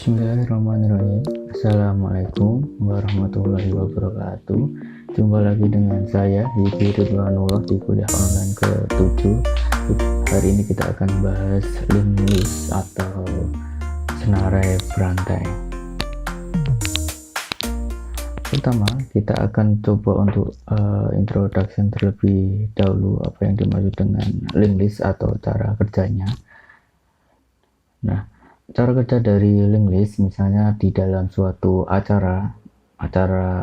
Bismillahirrahmanirrahim. Assalamualaikum warahmatullahi wabarakatuh. Jumpa lagi dengan saya Yudi Ridwanullah di kuliah online ke-7. Hari ini kita akan bahas linked list atau senarai berantai. Pertama, kita akan coba untuk introduction terlebih dahulu apa yang dimaksud dengan linked list atau cara kerjanya. Nah, cara kerja dari linked list misalnya di dalam suatu acara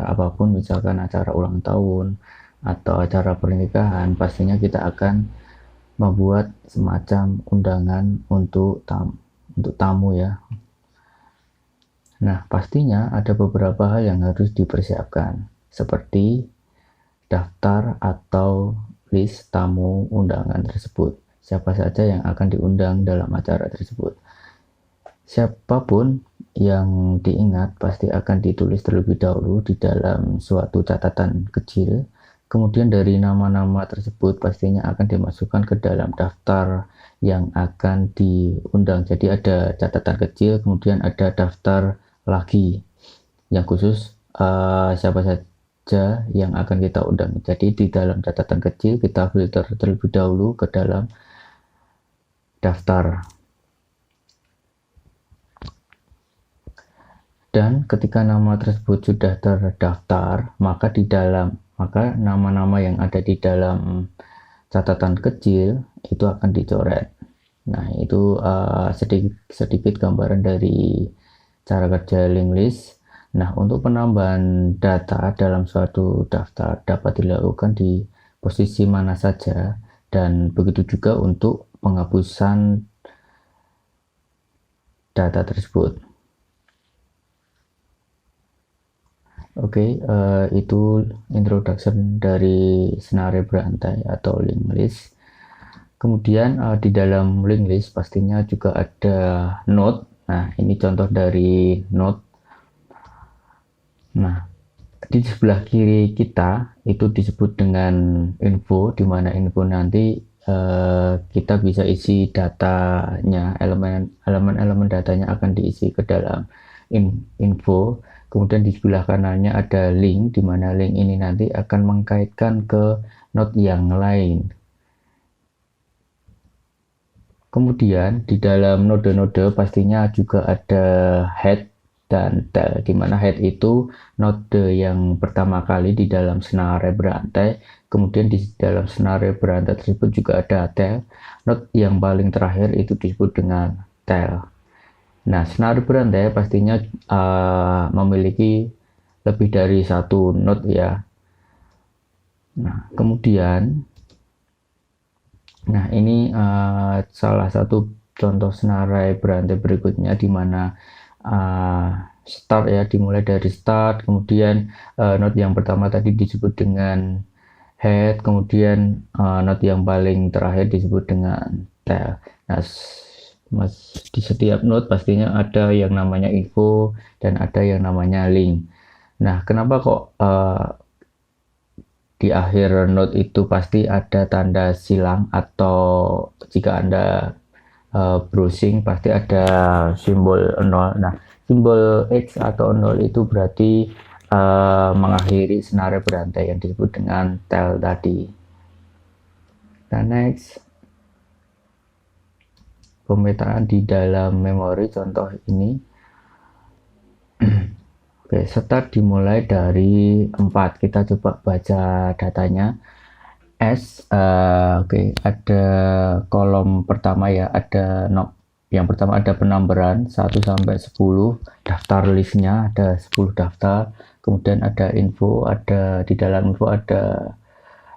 apapun, misalkan acara ulang tahun atau acara pernikahan, pastinya kita akan membuat semacam undangan untuk tamu ya. Nah, pastinya ada beberapa hal yang harus dipersiapkan, seperti daftar atau list tamu undangan tersebut. Siapa saja yang akan diundang dalam acara tersebut. Siapapun yang diingat pasti akan ditulis terlebih dahulu di dalam suatu catatan kecil. Kemudian dari nama-nama tersebut pastinya akan dimasukkan ke dalam daftar yang akan diundang. Jadi ada catatan kecil, kemudian ada daftar lagi yang khusus siapa saja yang akan kita undang. Jadi di dalam catatan kecil kita filter terlebih dahulu ke dalam daftar. Dan ketika nama tersebut sudah terdaftar, maka nama-nama yang ada di dalam catatan kecil itu akan dicoret. Nah, itu sedikit gambaran dari cara kerja linked list. Nah, untuk penambahan data dalam suatu daftar dapat dilakukan di posisi mana saja, dan begitu juga untuk penghapusan data tersebut. Oke, itu introduction dari senarai berantai atau linked list. Kemudian di dalam linked list pastinya juga ada node. Nah, ini contoh dari node. Nah, di sebelah kiri kita itu disebut dengan info, di mana info nanti kita bisa isi datanya, elemen datanya akan diisi ke dalam info. Kemudian di sebelah kanannya ada link, di mana link ini nanti akan mengkaitkan ke node yang lain. Kemudian di dalam node-node pastinya juga ada head dan tail, di mana head itu node yang pertama kali di dalam senarai berantai. Kemudian di dalam senarai berantai tersebut juga ada tail, node yang paling terakhir itu disebut dengan tail. Nah, senarai berantai pastinya memiliki lebih dari satu node ya. Nah, kemudian ini salah satu contoh senarai berantai berikutnya, di mana start ya, dimulai dari start, kemudian node yang pertama tadi disebut dengan head, kemudian node yang paling terakhir disebut dengan tail. Nah, di setiap node pastinya ada yang namanya info dan ada yang namanya link. Nah, kenapa kok di akhir node itu pasti ada tanda silang, atau jika Anda browsing pasti ada simbol 0. Nah, simbol X atau 0 itu berarti mengakhiri senarai berantai yang disebut dengan tail tadi. Nah, next, pemetaan di dalam memori contoh ini. Oke, start dimulai dari 4. Kita coba baca datanya. Oke, ada kolom pertama ya, yang pertama ada penambahan 1 sampai 10, daftar listnya ada 10 daftar, kemudian ada info, di dalam info ada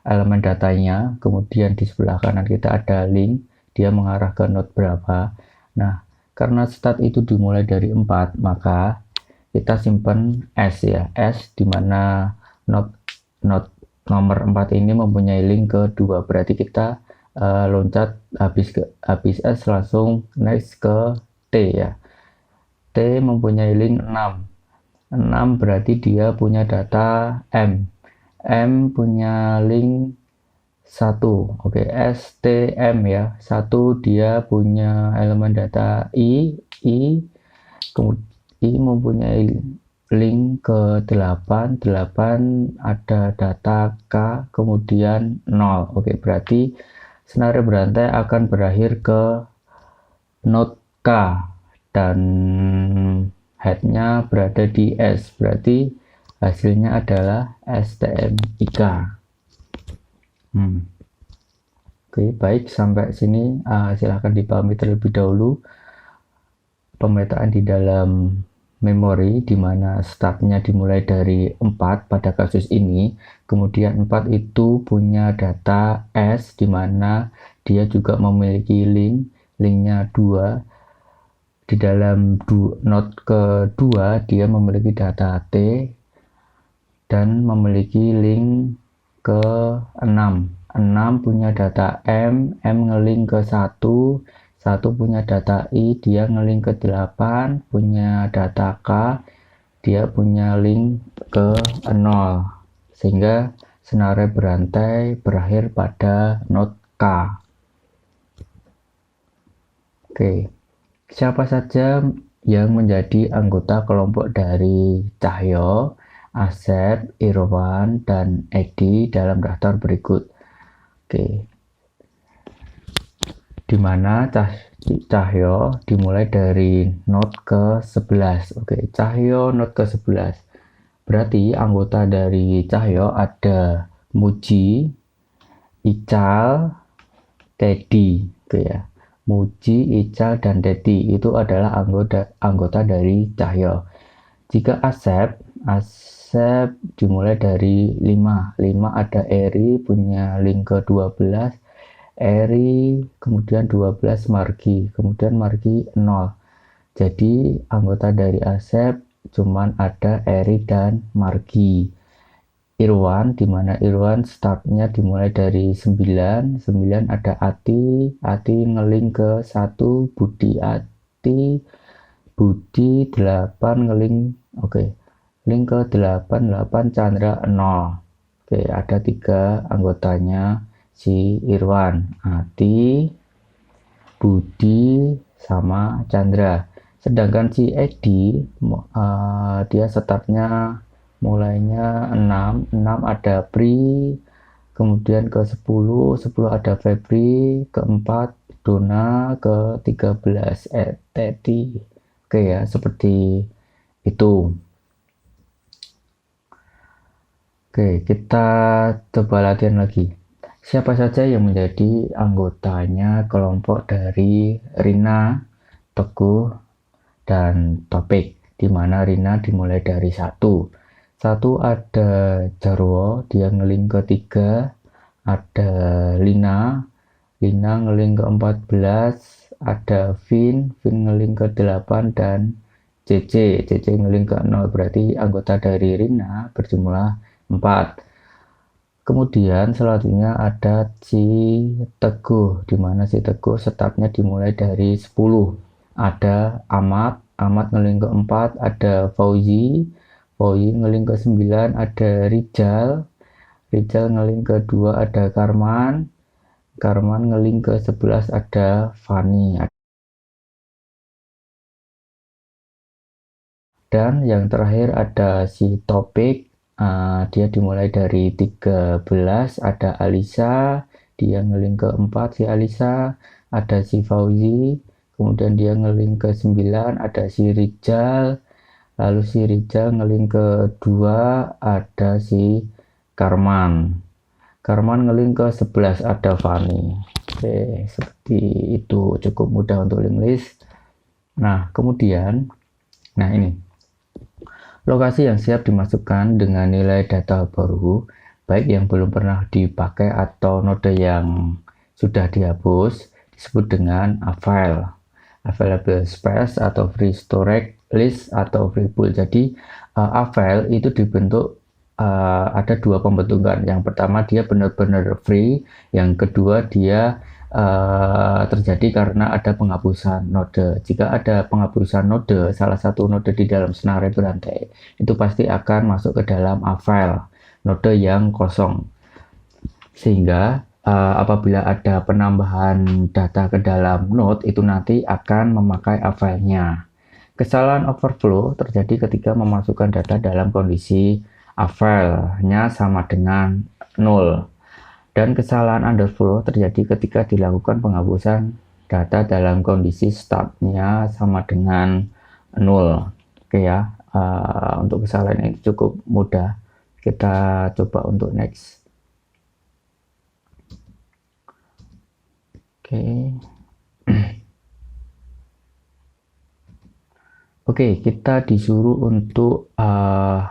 elemen datanya, kemudian di sebelah kanan kita ada link, dia mengarah ke node berapa. Nah, karena start itu dimulai dari 4, maka kita simpan S ya, S dimana node nomor 4 ini mempunyai link ke 2, berarti kita loncat habis S langsung next ke T ya. T mempunyai link 6 berarti dia punya data M punya link 1. Oke, STM ya, 1 dia punya elemen data I, I mempunyai link ke 8, 8 ada data K, kemudian 0. Oke, berarti senarai berantai akan berakhir ke node K dan headnya berada di S, berarti hasilnya adalah STMIK. Oke, baik, sampai sini silahkan dipahami terlebih dahulu pemetaan di dalam memori, di mana startnya dimulai dari 4 pada kasus ini, kemudian 4 itu punya data S, di mana dia juga memiliki linknya 2. Di dalam node kedua dia memiliki data T dan memiliki link ke 6. 6 punya data M ngelink ke 1 punya data I, dia ngelink ke 8, punya data K, dia punya link ke 0, sehingga senarai berantai berakhir pada node K. Oke, siapa saja yang menjadi anggota kelompok dari Cahyo, Asep, Irwan, dan Edi dalam daftar berikut? Oke, di mana Cahyo dimulai dari node ke-11. Oke, Cahyo node ke-11. Berarti anggota dari Cahyo ada Muji, Ical, Teddy. Oke ya. Muji, Ical, dan Teddy itu adalah anggota dari Cahyo. Jika Asep dimulai dari 5. 5 ada Eri, punya link ke 12. Eri, kemudian 12 Margi, kemudian Margi 0. Jadi anggota dari Asep cuman ada Eri dan Margi. Irwan, di mana Irwan startnya dimulai dari 9. 9 ada Ati ngelink ke 1, Budi 8 ngelink, oke, link ke 8 Chandra 0. Oke, ada 3 anggotanya si Irwan, Ati, Budi, sama Chandra. Sedangkan si Edi dia startnya mulainya 6 ada Pri, kemudian ke 10 ada Febri, keempat Dona, ke 13 Teti. Oke ya, seperti itu. Oke, kita coba latihan lagi. Siapa saja yang menjadi anggotanya kelompok dari Rina, Teguh, dan Topik, di mana Rina dimulai dari 1. Ada Jarwo, dia ngelink ke 3. Ada Lina ngelink ke 14. Ada Vin ngelink ke 8, dan CC ngelink ke 0. Berarti anggota dari Rina berjumlah 4. Kemudian selanjutnya ada si Teguh, di mana si Teguh startnya dimulai dari 10. Ada Ahmad ngelink ke 4. Ada Fauzi ngelink ke 9. Ada Rijal ngelink ke 2. Ada Karman ngelink ke 11. Ada Fani. Dan yang terakhir ada si Topik, dia dimulai dari 13. Ada Alisa, dia ngelink ke 4 si Alisa. Ada si Fauzi, kemudian dia ngelink ke 9. Ada si Rijal, lalu si Rijal ngelink ke 2. Ada si Karman ngelink ke 11. Ada Fani. Oke, seperti itu, cukup mudah untuk link list. Nah, kemudian ini lokasi yang siap dimasukkan dengan nilai data baru, baik yang belum pernah dipakai atau node yang sudah dihapus, disebut dengan file, available space atau free storage list atau free pool. Jadi file itu dibentuk ada 2 pembentukan. Yang pertama dia benar-benar free, yang kedua dia terjadi karena ada penghapusan node. Jika ada penghapusan node, salah satu node di dalam senarai berantai, itu pasti akan masuk ke dalam file, node yang kosong. Sehingga apabila ada penambahan data ke dalam node, itu nanti akan memakai filenya. Kesalahan overflow terjadi ketika memasukkan data dalam kondisi a file-nya sama dengan 0. Dan kesalahan underflow terjadi ketika dilakukan penghapusan data dalam kondisi start-nya sama dengan 0. Oke ya, untuk kesalahan ini cukup mudah. Kita coba untuk next. Oke. Oke, kita disuruh untuk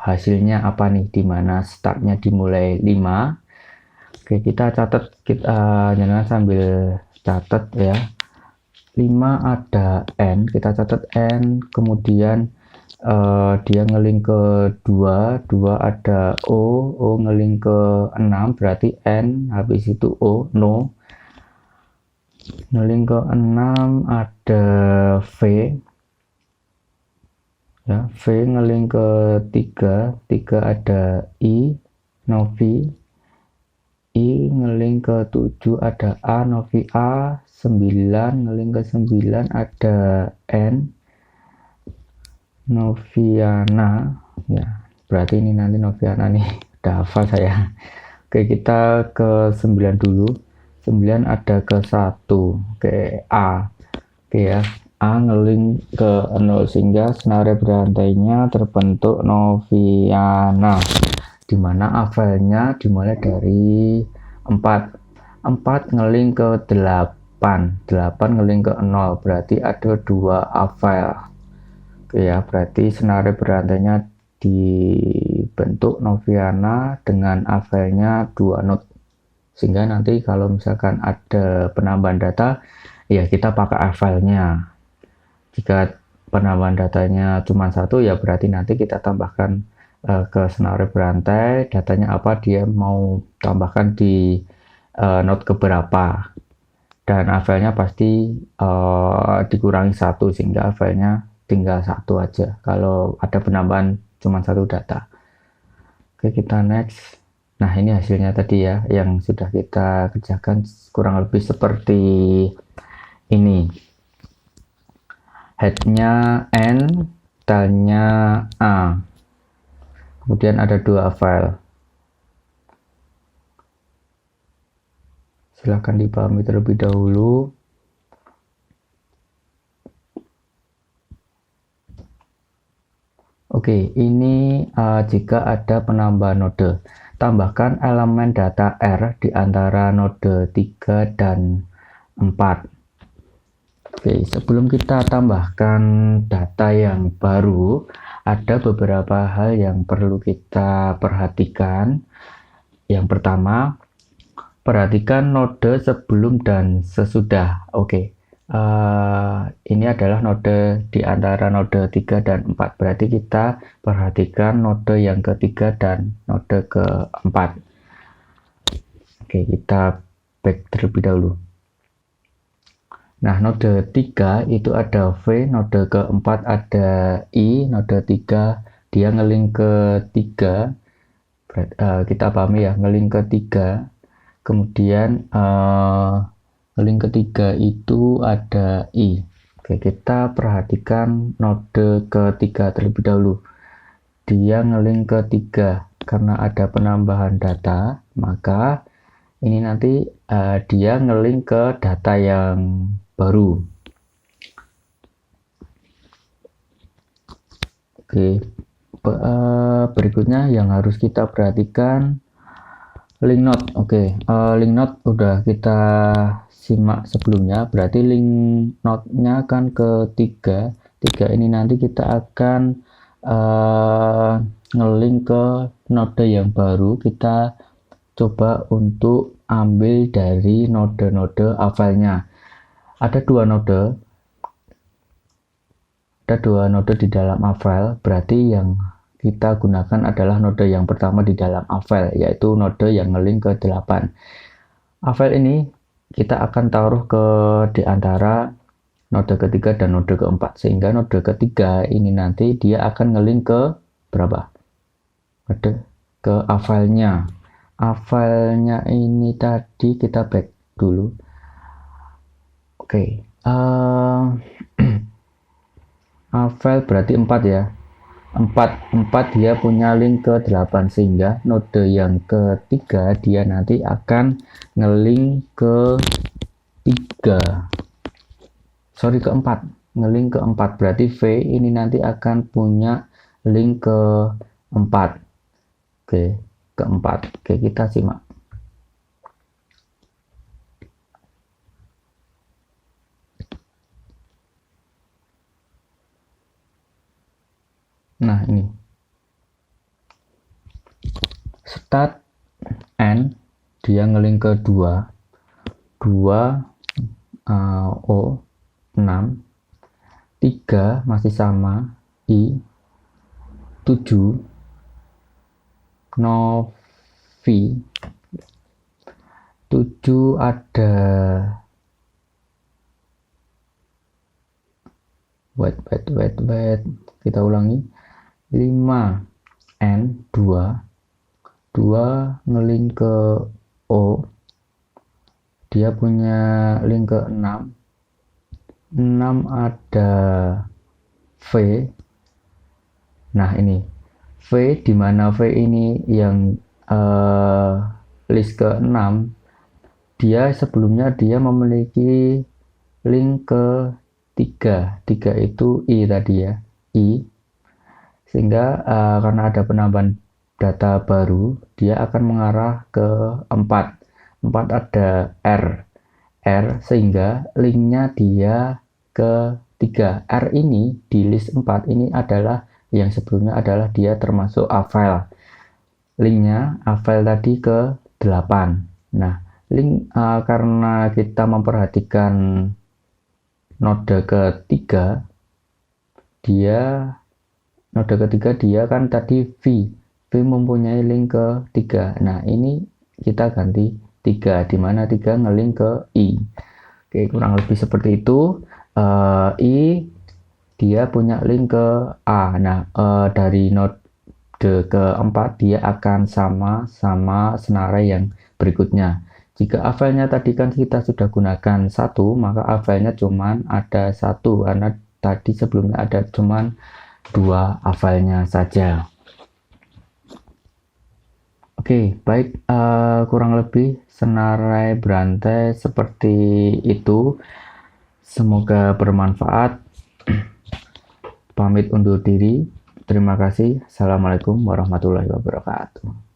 hasilnya apa nih, dimana startnya dimulai 5. Oke, kita catat, jangan sambil catat ya. 5 ada N, kita catat N, kemudian dia ngeling ke 2 ada O ngeling ke 6, berarti N, habis itu O, no. Ngeling ke 6 ada V, ya, V ngeling ke 3 ada I, novi, I ngeling ke 7 ada A, novi A, 9 ngeling ke 9 ada N, Noviana, ya, berarti ini nanti Noviana nih, udah hafal saya. Oke, kita ke 9 dulu. 9 ada ke 1, ke A. Oke ya, A ngeling ke 0 sehingga senarai berantainya terbentuk Noviana, dimana A filenya dimulai dari 4 ngeling ke 8 ngeling ke 0, berarti ada 2 A file. Oke ya, berarti senarai berantainya dibentuk Noviana dengan A filenya 2 node, sehingga nanti kalau misalkan ada penambahan data ya kita pakai A filenya. Jika penambahan datanya cuma 1 ya berarti nanti kita tambahkan ke senarai berantai datanya apa, dia mau tambahkan di node keberapa, dan A filenya pasti dikurangi 1 sehingga A filenya tinggal 1 aja kalau ada penambahan cuma 1 data. Oke, kita next. Nah, ini hasilnya tadi ya yang sudah kita kerjakan, kurang lebih seperti ini. Headnya N, tailnya A, kemudian ada 2 file. Silahkan dipahami terlebih dahulu. Oke, ini jika ada penambahan node, tambahkan elemen data R di antara node 3 dan 4. Oke, sebelum kita tambahkan data yang baru, ada beberapa hal yang perlu kita perhatikan. Yang pertama, perhatikan node sebelum dan sesudah. Oke, ini adalah node di antara node 3 dan 4. Berarti kita perhatikan node yang ketiga dan node keempat. Oke, kita back terlebih dahulu. Nah, node 3 itu ada V, node keempat ada I, node 3 dia ngeling ke 3. Kita pahami ya, ngeling ke 3. Kemudian ngeling ke 3 itu ada I. Oke, kita perhatikan node ketiga terlebih dahulu. Dia ngeling ke 3 karena ada penambahan data, maka ini nanti dia ngeling ke data yang baru. Oke, berikutnya yang harus kita perhatikan link node. Oke, link node udah kita simak sebelumnya, berarti link node-nya kan ke 3. Ini nanti kita akan ngelink ke node yang baru. Kita coba untuk ambil dari node-node A file-nya. Ada 2 node. Ada 2 node di dalam A file, berarti yang kita gunakan adalah node yang pertama di dalam A file, yaitu node yang ngelink ke 8. A file ini kita akan taruh ke di antara node ketiga dan node keempat, sehingga node ketiga ini nanti dia akan ngelink ke berapa? Ke A file-nya. A file-nya ini tadi kita back dulu. Oke, file berarti 4 ya. 4 dia punya link ke 8, sehingga node yang ketiga dia nanti akan ngelink ke 3. Sorry, ke 4. Ngelink ke 4. Berarti V ini nanti akan punya link ke 4. Oke, ke 4. Oke, kita simak. Nah, ini start N dia ngelink ke 2 O 6, 3 masih sama, I 7, Novi 7 ada wait, kita ulangi. 5 N 2 ngelink ke O, dia punya link ke 6 ada V. Nah, ini V, dimana V ini yang list ke 6, dia sebelumnya dia memiliki link ke 3 itu I tadi ya, I, sehingga karena ada penambahan data baru, dia akan mengarah ke 4 ada R, sehingga linknya dia ke 3. R ini di list 4 ini adalah yang sebelumnya adalah dia termasuk A file, linknya A file tadi ke 8. Nah, link karena kita memperhatikan node ketiga, node ketiga dia kan tadi V mempunyai link ke 3. Nah, ini kita ganti 3, dimana 3 ngelink ke I. Oke, kurang lebih seperti itu. I dia punya link ke A. Nah, dari node keempat dia akan sama senarai yang berikutnya. Jika A file-nya tadi kan kita sudah gunakan 1, maka A file-nya cuman ada 1, karena tadi sebelumnya ada cuman 2 A file-nya saja. Oke, baik, kurang lebih senarai berantai seperti itu. Semoga bermanfaat. Pamit undur diri. Terima kasih. Assalamualaikum warahmatullahi wabarakatuh.